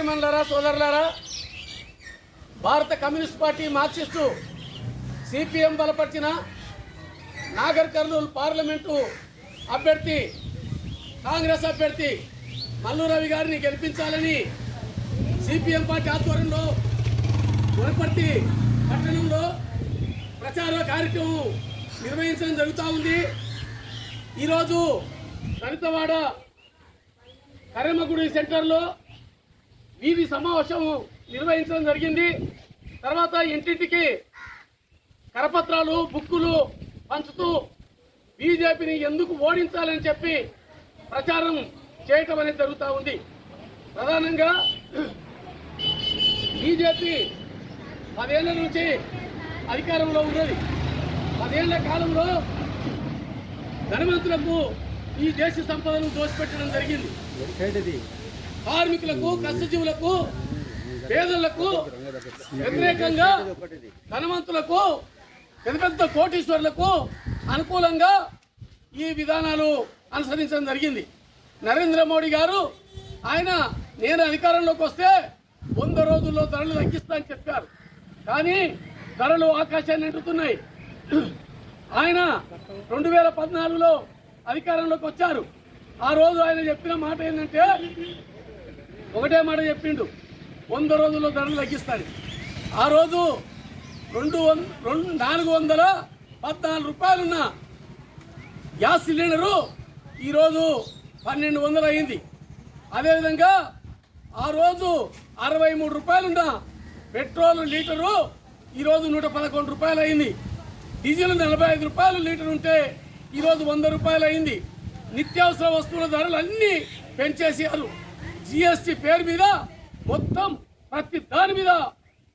సోదరిమణులారా సోదరులారా, భారత communist party Marxist CPM బలపరిచిన నాగర్ కర్నూలు పార్లమెంటు అభ్యర్థి కాంగ్రెస్ అభ్యర్థి మల్లు రవి గారిని గెలిపించాలని సిపిఎం పార్టీ ఆధ్వర్యంలో వనపర్తి పట్టణంలో ప్రచార కార్యక్రమం నిర్వహించడం జరుగుతూ ఉంది. ఈరోజు దళితవాడ కరెమ్మగుడి సెంటర్లో వీధి సమావేశం నిర్వహించడం జరిగింది. తర్వాత ఇంటింటికి కరపత్రాలు బుక్కులు పంచుతూ బీజేపీని ఎందుకు ఓడించాలని చెప్పి ప్రచారం చేయటం అనేది జరుగుతూ ఉంది. ప్రధానంగా బీజేపీ 10 ఏళ్ల నుంచి అధికారంలో ఉన్నది. 10 ఏళ్ల కాలంలో ధనవంతులకు ఈ దేశ సంపదను దోచిపెట్టడం జరిగింది. కార్మికులకు, కష్టజీవులకు, పేదలకు వ్యతిరేకంగా ధనవంతులకు, పెద్ద పెద్ద కోటీశ్వరులకు అనుకూలంగా ఈ విధానాలు అనుసరించడం జరిగింది. నరేంద్ర మోడీ గారు నేను అధికారంలోకి వస్తే 100 రోజుల్లో ధరలు తగ్గిస్తా అని చెప్పారు. కానీ ధరలు ఆకాశాన్ని అంటుతున్నాయి. ఆయన 2014లో అధికారంలోకి వచ్చారు. ఆ రోజు ఆయన చెప్పిన మాట ఏంటంటే, ఒకటే మాట చెప్పిండు, 100 రోజుల్లో ధరలు తగ్గిస్తాను. ఆ రోజు 414 రూపాయలున్న గ్యాస్ సిలిండరు ఈరోజు 1200 అయింది. అదేవిధంగా ఆ రోజు 63 రూపాయలున్న పెట్రోల్ లీటరు ఈరోజు 111 రూపాయలు అయింది. డీజిల్ 45 రూపాయలు లీటర్ ఉంటే ఈరోజు 100 రూపాయలు అయింది. నిత్యావసర వస్తువుల ధరలు అన్నీ పెంచేసారు. జిఎస్టీ పేరు మీద మొత్తం ప్రతి దాని మీద,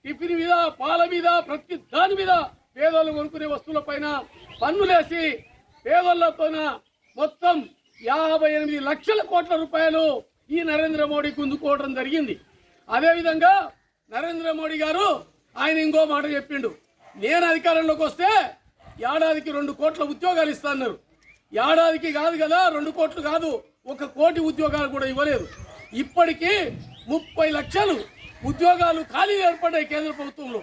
టిఫిన్ మీద, పాల మీద, ప్రతి దాని మీద పేదోళ్ళు కొనుక్కునే వస్తువుల పైన పన్నులేసి పేదోళ్లతోన మొత్తం 58 లక్షల కోట్ల రూపాయలు ఈ నరేంద్ర మోడీ గుంజుకోవడం జరిగింది. అదేవిధంగా నరేంద్ర మోడీ గారు ఆయన ఇంకో మాట చెప్పిండు, నేను అధికారంలోకి వస్తే ఏడాదికి 2 కోట్ల ఉద్యోగాలు ఇస్తాన్నారు. ఏడాదికి కాదు కదా, 2 కోట్లు కాదు, 1 కోటి ఉద్యోగాలు కూడా ఇవ్వలేదు. ఇప్పటికీ 30 లక్షలు ఉద్యోగాలు ఖాళీ ఏర్పడ్డాయి కేంద్ర ప్రభుత్వంలో.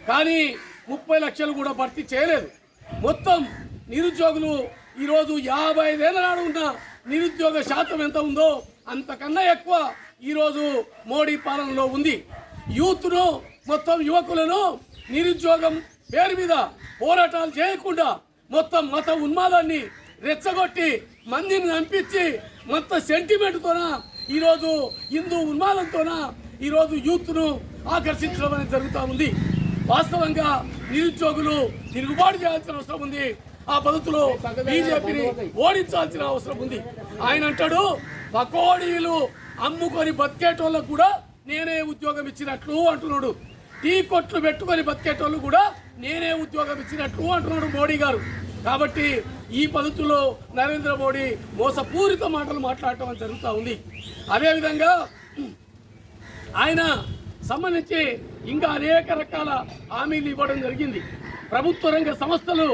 కానీ 30 లక్షలు కూడా భర్తీ చేయలేదు. మొత్తం నిరుద్యోగులు ఈరోజు 55 ఏళ్ళ నాడు ఉన్న నిరుద్యోగ శాతం ఎంత ఉందో అంతకన్నా ఎక్కువ ఈరోజు మోడీ పాలనలో ఉంది. యూత్ను, మొత్తం యువకులను నిరుద్యోగం పేరు మీద పోరాటాలు చేయకుండా మొత్తం మత ఉన్మాదాన్ని రెచ్చగొట్టి మందిని చంపించి మొత్తం సెంటిమెంట్తోన ఈరోజు హిందూ ఉన్మాదంతోన ఈరోజు యూత్ను ఆకర్షించడం అనేది జరుగుతూ ఉంది. వాస్తవంగా నిరుద్యోగులు తిరుగుబాటు చేయాల్సిన అవసరం ఉంది. ఆ పద్ధతిలో బీజేపీని ఓడించాల్సిన అవసరం ఉంది. ఆయన అంటాడు, పకోడీలు అమ్ముకొని బతికేటోళ్ళకు కూడా నేనే ఉద్యోగం ఇచ్చినట్లు అంటున్నాడు. టీ కొట్లు పెట్టుకొని బతికేటోళ్ళు కూడా నేనే ఉద్యోగం ఇచ్చినట్లు అంటున్నాడు మోడీ గారు. కాబట్టి ఈ పద్ధతిలో నరేంద్ర మోడీ మోసపూరిత మాటలు మాట్లాడటం జరుగుతూ ఉంది. అదేవిధంగా ఆయన సంబంధించి ఇంకా అనేక రకాల హామీలు ఇవ్వడం జరిగింది. ప్రభుత్వ రంగ సంస్థలు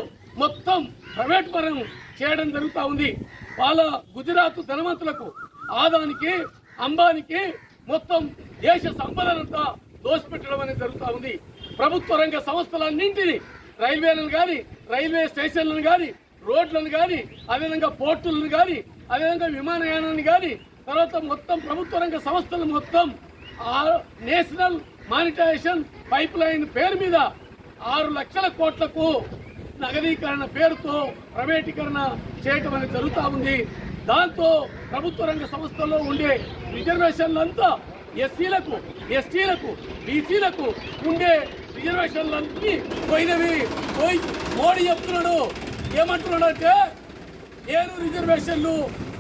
మొత్తం ప్రైవేట్ పరం చేయడం జరుగుతూ ఉంది. వాళ్ళ గుజరాత్ ధనవంతులకు, ఆదానికి, అంబానికి మొత్తం దేశ సంపదనంతా దోసిపెట్టడం అనేది జరుగుతూ ఉంది. ప్రభుత్వ రంగ సంస్థలన్నింటినీ, రైల్వేలను కానీ, రైల్వే స్టేషన్లను కానీ, రోడ్లను కానీ, అదేవిధంగా పోర్టులను కానీ, అదేవిధంగా విమానయానాన్ని కానీ, తర్వాత మొత్తం ప్రభుత్వ రంగ సంస్థలు మొత్తం నేషనల్ మానిటైజేషన్ పైప్ లైన్ పేరు మీద 6 లక్షల కోట్లకు నగదీకరణ పేరుతో ప్రైవేటీకరణ చేయటం అనేది జరుగుతూ ఉంది. దాంతో ప్రభుత్వ రంగ సంస్థల్లో ఉండే రిజర్వేషన్లంతా ఎస్సీలకు, ఎస్టీలకు, బీసీలకు ఉండే రిజర్వేషన్లన్నీ పోయినవి. మోడీ చెప్తున్నాడు, ఏమంటున్నాడు అంటే,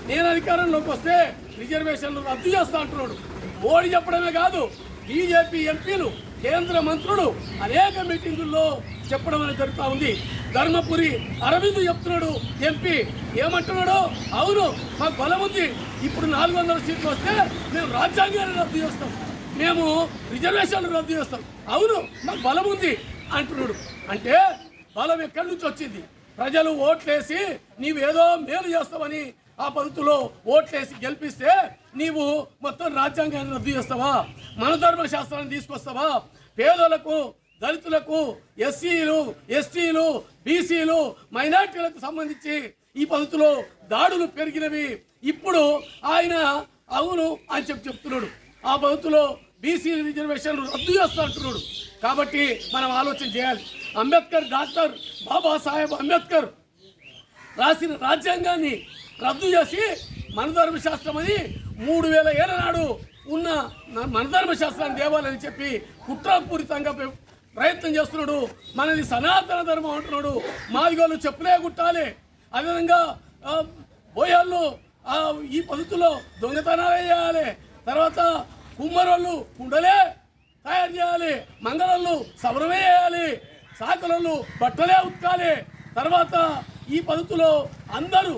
నేను అధికారంలోకి వస్తే రిజర్వేషన్లు రద్దు చేస్తా అంటున్నాడు. మోడీ చెప్పడమే కాదు, బీజేపీ ఎంపీలు, కేంద్ర మంత్రులు అనేక మీటింగుల్లో చెప్పడం అనేది జరుగుతూ ఉంది. ధర్మపురి అరవింద్ చెప్తున్నాడు, ఎంపీ ఏమంటున్నాడు, అవును మాకు బలం ఉంది, ఇప్పుడు 400 సీట్లు వస్తే మేము రాజ్యాంగాన్ని రద్దు చేస్తాం, మేము రిజర్వేషన్లు రద్దు చేస్తాం, అవును మాకు బలం ఉంది అంటున్నాడు. అంటే బలం ఎక్కడి నుంచి వచ్చింది? ప్రజలు ఓట్లేసి నీవేదో మేలు చేస్తావని ఆ పద్ధతిలో ఓట్లేసి గెలిపిస్తే నీవు మొత్తం రాజ్యాంగాన్ని రద్దు చేస్తావా, మన ధర్మశాస్త్రాన్ని తీసుకొస్తావా, పేదలకు, దళితులకు, ఎస్సీలు, ఎస్టీలు, బీసీలు, మైనార్టీలకు సంబంధించి ఈ పద్ధతిలో దాడులు పెరిగినవి. ఇప్పుడు ఆయన అవును అని చెప్తున్నాడు. ఆ పద్ధతిలో బీసీ రిజర్వేషన్లు రద్దు చేస్తా అంటున్నాడు. కాబట్టి మనం ఆలోచన చేయాలి. అంబేద్కర్, డాక్టర్ బాబాసాహెబ్ అంబేద్కర్ రాసిన రాజ్యాంగాన్ని రద్దు చేసి మన ధర్మశాస్త్రం అని 3000 ఏళ్ల నాడు ఉన్న మన ధర్మశాస్త్రాన్ని దేవాలని చెప్పి కుట్రపూరితంగా ప్రయత్నం చేస్తున్నాడు. మనది సనాతన ధర్మం అంటున్నాడు. మాదిగోళ్ళు చెప్పులే కుట్టాలి, అదేవిధంగా బోయాళ్ళు ఈ పద్ధతిలో దొంగతనాలు చేయాలి, తర్వాత కుమ్మరోళ్ళు కుండలే తయారు చేయాలి, మంగళళ్ళు సవరమే చేయాలి, సాకలోళ్ళు బట్టలే ఉతకాలి. తర్వాత ఈ పద్ధతిలో అందరూ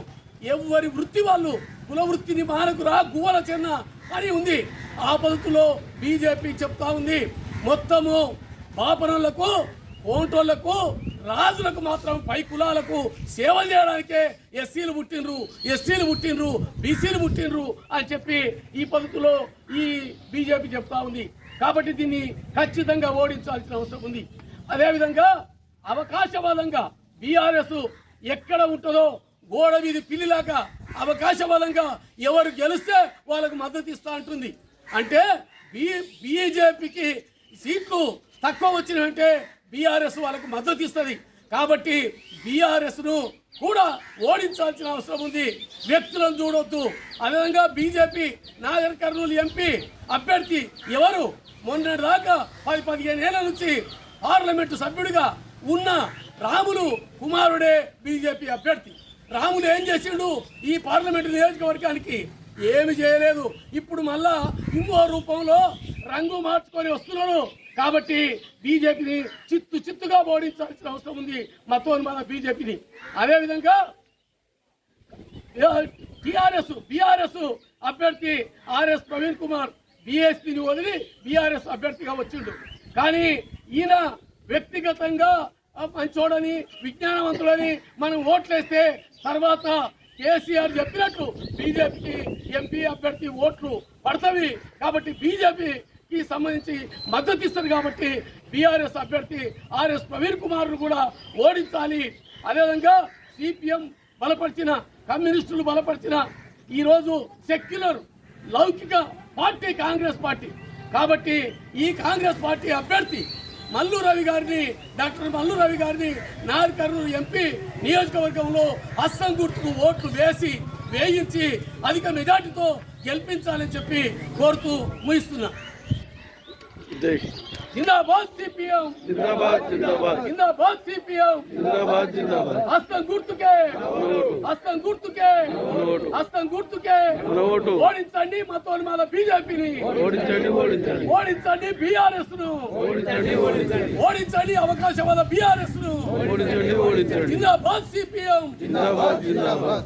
ఎవరి వృత్తి వాళ్ళు కుల వృత్తిని మానకురా గువ్వల చిన్న అని ఉంది. ఆ పద్ధతిలో బీజేపీ చెప్తా ఉంది మొత్తము బాపనులకు, కోంటోళ్లకు, రాజులకు మాత్రం పై కులాలకు సేవ చేయడానికే ఎస్సీలు పుట్టినరు, ఎస్టీలు పుట్టినరు, బీసీలు పుట్టినరు అని చెప్పి ఈ పద్ధతిలో ఈ బీజేపీ చెప్తా ఉంది. కాబట్టి దీన్ని ఖచ్చితంగా ఓడించాల్సిన అవసరం ఉంది. అదేవిధంగా అవకాశవాదంగా బీఆర్ఎస్ ఎక్కడ ఉంటుందో గోడ వీధి పిల్లిలాగా అవకాశవాదంగా ఎవరు గెలిస్తే వాళ్ళకు మద్దతు ఇస్తా అంటుంది. అంటే బీజేపీకి సీట్లు తక్కువ వచ్చినాయంటే బీఆర్ఎస్ వాళ్ళకు మద్దతు ఇస్తుంది. కాబట్టి బీఆర్ఎస్ను కూడా ఓడించాల్సిన అవసరం ఉంది. వ్యక్తులను చూడొద్దు. అదేవిధంగా బీజేపీ నాగర్ కర్నూలు ఎంపీ అభ్యర్థి ఎవరు మొన్నటి దాకా 10-15 ఏళ్ల నుంచి పార్లమెంటు సభ్యుడిగా ఉన్న రాములు కుమారుడే బీజేపీ అభ్యర్థి. రాములు ఏం చేసిండు ఈ పార్లమెంటు నియోజకవర్గానికి? ఏమి చేయలేదు. ఇప్పుడు మళ్ళా ఇంకో రూపంలో రంగు మార్చుకొని వస్తున్నాడు. కాబట్టి బీజేపీని చిత్తుగా ఓడించాల్సిన అవసరం ఉంది, మతోన్మాద బీజేపీని. అదేవిధంగా బీఆర్ఎస్ అభ్యర్థి ఆర్ఎస్ ప్రవీణ్ కుమార్ బీఎస్పీని వదిలి బీఆర్ఎస్ అభ్యర్థిగా వచ్చిండు. కానీ ఈయన వ్యక్తిగతంగా మంచోడని, విజ్ఞానవంతులని మనం ఓట్లేస్తే తర్వాత కేసీఆర్ చెప్పినట్లు బీజేపీకి ఎంపీ అభ్యర్థి ఓట్లు పడతవి. కాబట్టి బీజేపీకి సంబంధించి మద్దతు ఇస్తారు. కాబట్టి బీఆర్ఎస్ అభ్యర్థి ఆర్ఎస్ ప్రవీణ్ కుమార్ను కూడా ఓడించాలి. అదేవిధంగా సిపిఎం బలపరిచిన, కమ్యూనిస్టులు బలపరిచిన ఈరోజు సెక్యులర్ లౌకిక పార్టీ కాంగ్రెస్ పార్టీ. కాబట్టి ఈ కాంగ్రెస్ పార్టీ అభ్యర్థి మల్లు రవి గారిని, డాక్టర్ మల్లు రవి గారిని నాగర్ కర్నూలు ఎంపీ నియోజకవర్గంలో హస్తం గుర్తుకు ఓట్లు వేయించి అధిక మెజార్టీతో గెలిపించాలని చెప్పి కోరుతూ ముగిస్తున్నా. జిందాబాద్ సిపిఎం, జిందాబాద్ జిందాబాద్, జిందాబాద్ సిపిఎం, జిందాబాద్ జిందాబాద్. హస్తం గుర్తుకే, హస్తం గుర్తుకే, హస్తం గుర్తుకే ఓడించండి మతోన్మాద బీజేపీని, ఓడించండి బీఆర్ఎస్ ను, ఓడించండి అవకాశవాద బీఆర్ఎస్ ను. జిందాబాద్ సిపిఎం, జిందాబాద్ జిందాబాద్.